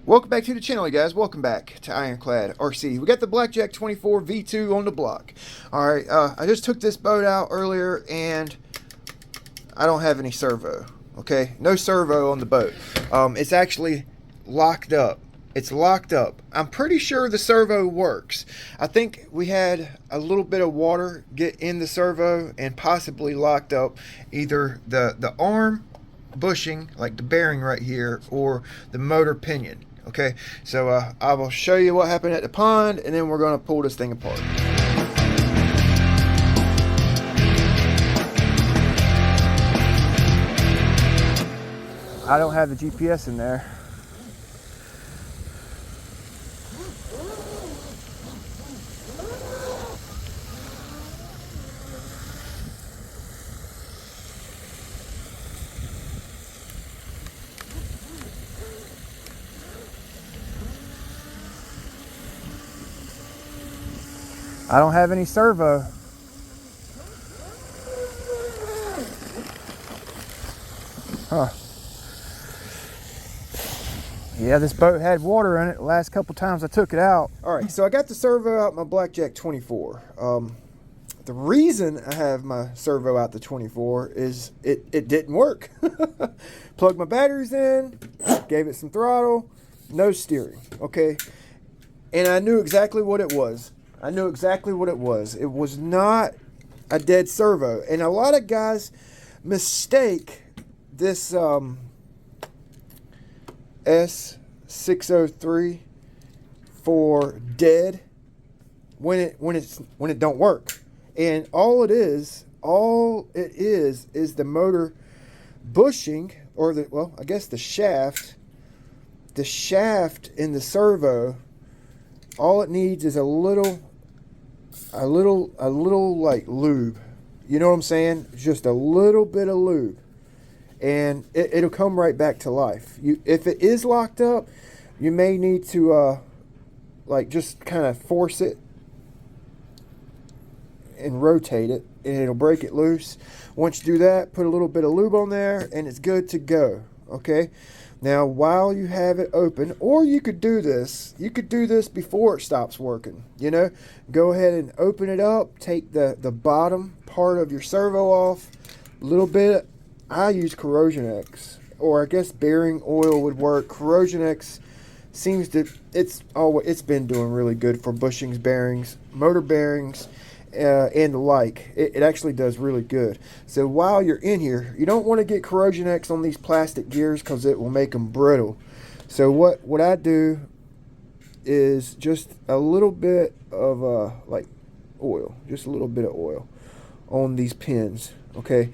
Welcome back to the channel, you guys. Welcome back to Ironclad RC. We got the Blackjack 24 V2 on the block. Alright, I just took this boat out earlier and I don't have any servo. Okay, no servo on the boat. It's actually locked up. It's locked up. I'm pretty sure the servo works. I think we had a little bit of water get in the servo and possibly locked up either the arm bushing, like the bearing right here, or the motor pinion. Okay, so I will show you what happened at the pond, and then we're going to pull this thing apart. I don't have the GPS in there. I don't have any servo. Huh. Yeah, this boat had water in it the last couple times I took it out. All right, so I got the servo out my Blackjack 24. The reason I have my servo out the 24 is it didn't work. Plugged my batteries in, gave it some throttle, no steering, okay? And I knew exactly what it was. I knew exactly what it was. It was not a dead servo. And a lot of guys mistake this S603 for dead when it don't work. And all it is the motor bushing, or I guess the shaft in the servo. All it needs is a little like lube. You know what I'm saying? Just a little bit of lube, and it'll come right back to life. If it is locked up, you may need to like just kind of force it and rotate it, and it'll break it loose. Once you do that, put a little bit of lube on there, and it's good to go. Okay. Now, while you have it open, or you could do this before it stops working, you know, go ahead and open it up, take the bottom part of your servo off, a little bit. I use Corrosion X, or I guess bearing oil would work. Corrosion X seems to, it's been doing really good for bushings, bearings, motor bearings, and the like. It actually does really good. So while you're in here, you don't want to get Corrosion X on these plastic gears because it will make them brittle. So what I do is just a little bit of like oil, just a little bit of oil on these pins, okay?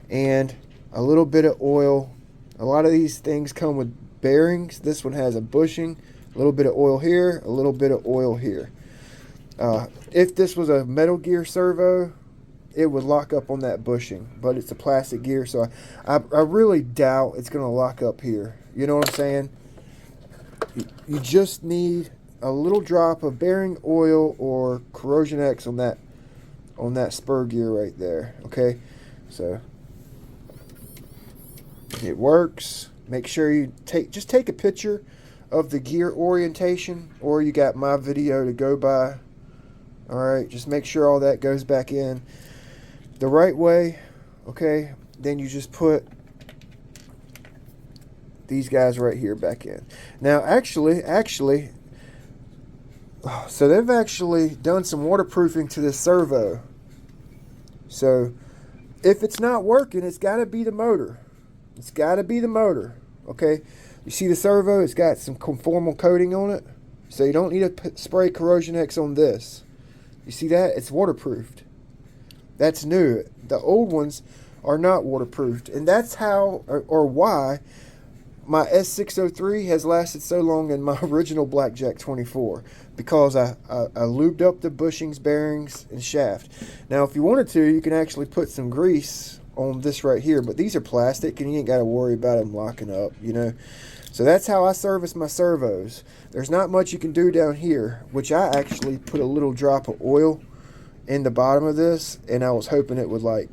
And a little bit of oil. A lot of these things come with bearings. This one has a bushing, a little bit of oil here, a little bit of oil here. If this was a metal gear servo, it would lock up on that bushing, but it's a plastic gear, so I really doubt it's going to lock up here. You know what I'm saying? You just need a little drop of bearing oil or Corrosion X on that spur gear right there. Okay, so it works. Make sure you just take a picture of the gear orientation, or you got my video to go by. Alright, just make sure all that goes back in the right way. Okay, then you just put these guys right here back in. Now actually, so they've actually done some waterproofing to this servo. So if it's not working, it's got to be the motor. It's got to be the motor. Okay, you see the servo, it's got some conformal coating on it, so you don't need to spray Corrosion X on this. You see that? It's waterproofed. That's new. The old ones are not waterproofed. And that's how, or why, my S603 has lasted so long in my original Blackjack 24. Because I lubed up the bushings, bearings, and shaft. Now, if you wanted to, you can actually put some grease on this right here. But these are plastic, and you ain't got to worry about them locking up, you know. So that's how I service my servos. There's not much you can do down here, which I actually put a little drop of oil in the bottom of this, and I was hoping it would, like,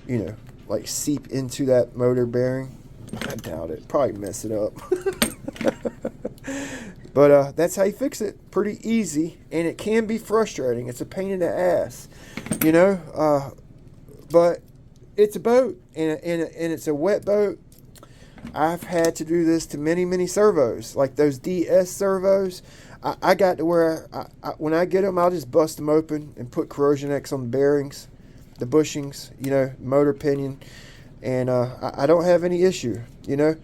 you know, like seep into that motor bearing. I doubt it. Probably mess it up. But that's how you fix it. Pretty easy, and it can be frustrating. It's a pain in the ass, you know. But it's a boat, and it's a wet boat. I've had to do this to many servos, like those DS servos. I got to where when I get them, I'll just bust them open and put Corrosion X on the bearings, the bushings, you know, motor pinion, and I don't have any issue, you know.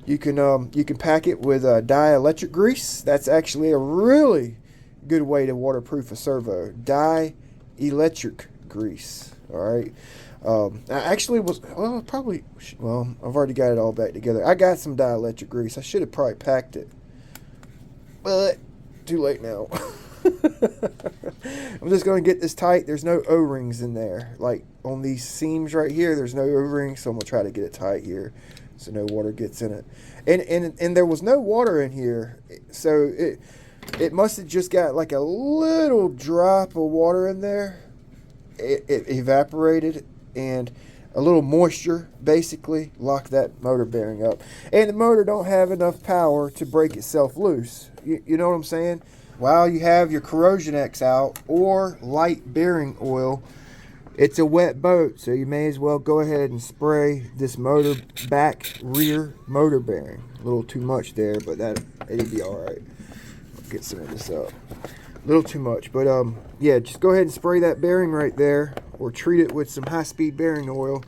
You can pack it with dielectric grease. That's actually a really good way to waterproof a servo. Dielectric grease. All right. I actually was I've already got it all back together. I got some dielectric grease. I should have probably packed it, but too late now. I'm just going to get this tight. There's no O-rings in there. Like on these seams right here, there's no O-rings, so I'm going to try to get it tight here so no water gets in it. And there was no water in here, so it must have just got like a little drop of water in there. It evaporated, and a little moisture basically locked that motor bearing up. And the motor don't have enough power to break itself loose. You know what I'm saying? While you have your Corrosion X out or light bearing oil, it's a wet boat, so you may as well go ahead and spray this motor back rear motor bearing. A little too much there, but it'll be all right. I'll get some of this up. A little too much, but yeah, just go ahead and spray that bearing right there, or treat it with some high-speed bearing oil.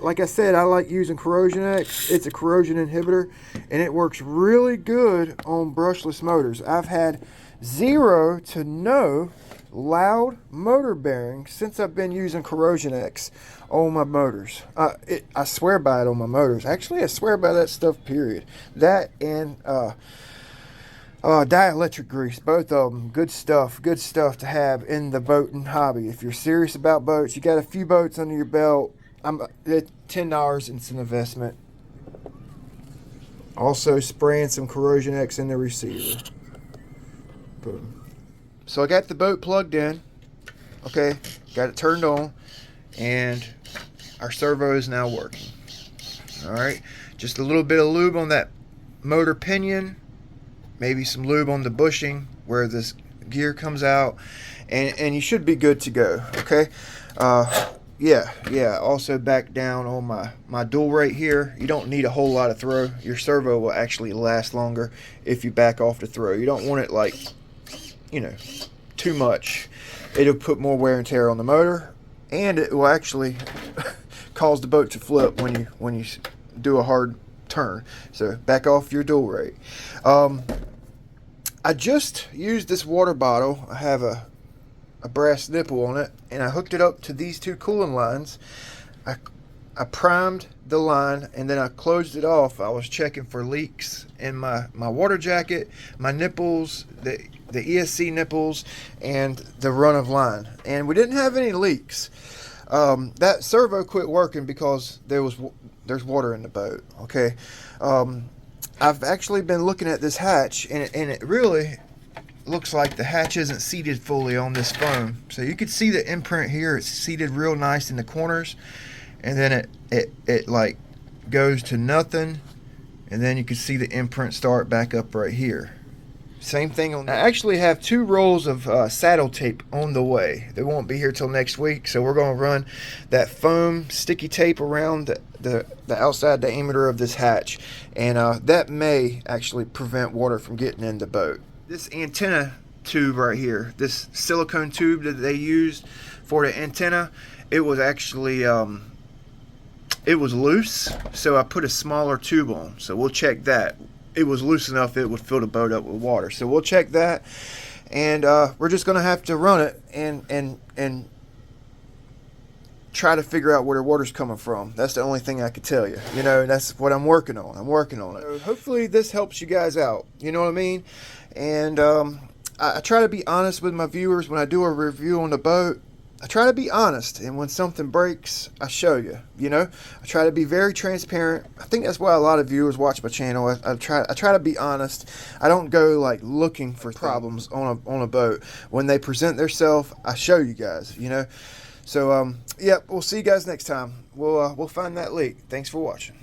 Like I said, I like using Corrosion X. It's a corrosion inhibitor, and it works really good on brushless motors. I've had 0 to no loud motor bearings since I've been using Corrosion X on my motors. I swear by it on my motors. Actually, I swear by that stuff, period. That and dielectric grease, both of them, good stuff to have in the boating hobby. If you're serious about boats, you got a few boats under your belt, at $10, it's an investment. Also spraying some Corrosion X in the receiver. Boom. So I got the boat plugged in, okay, got it turned on, and our servo is now working. All right, just a little bit of lube on that motor pinion, maybe some lube on the bushing where this gear comes out, and you should be good to go. Okay. Yeah, also back down on my dual rate here. You don't need a whole lot of throw. Your servo will actually last longer if you back off the throw. You don't want it like, you know, too much. It'll put more wear and tear on the motor, and it will actually cause the boat to flip when you do a hard turn. So back off your dual rate. I just used this water bottle. I have a brass nipple on it, and I hooked it up to these two cooling lines. I primed the line, and then I closed it off. I was checking for leaks in my water jacket, my nipples, the ESC nipples, and the run of line, and we didn't have any leaks. That servo quit working because there's water in the boat. Okay. I've actually been looking at this hatch, and it really looks like the hatch isn't seated fully on this foam. So you can see the imprint here. It's seated real nice in the corners, and then it like goes to nothing, and then you can see the imprint start back up right here. Same thing on. I actually have 2 rolls of saddle tape on the way. They won't be here till next week, so we're going to run that foam sticky tape around the outside diameter of this hatch, and that may actually prevent water from getting in the boat. This antenna tube right here, this silicone tube that they used for the antenna, it was actually it was loose, so I put a smaller tube on. So we'll check that. It was loose enough it would fill the boat up with water. So we'll check that, and we're just gonna have to run it and try to figure out where the water's coming from. That's the only thing I could tell you. You know, that's what I'm working on. I'm working on it. So hopefully this helps you guys out. You know what I mean? And I try to be honest with my viewers when I do a review on the boat. I try to be honest, and when something breaks, I show you. You know, I try to be very transparent. I think that's why a lot of viewers watch my channel. I try to be honest. I don't go like looking for problems on a boat. When they present themselves, I show you guys. You know, so yeah, we'll see you guys next time. We'll find that leak. Thanks for watching.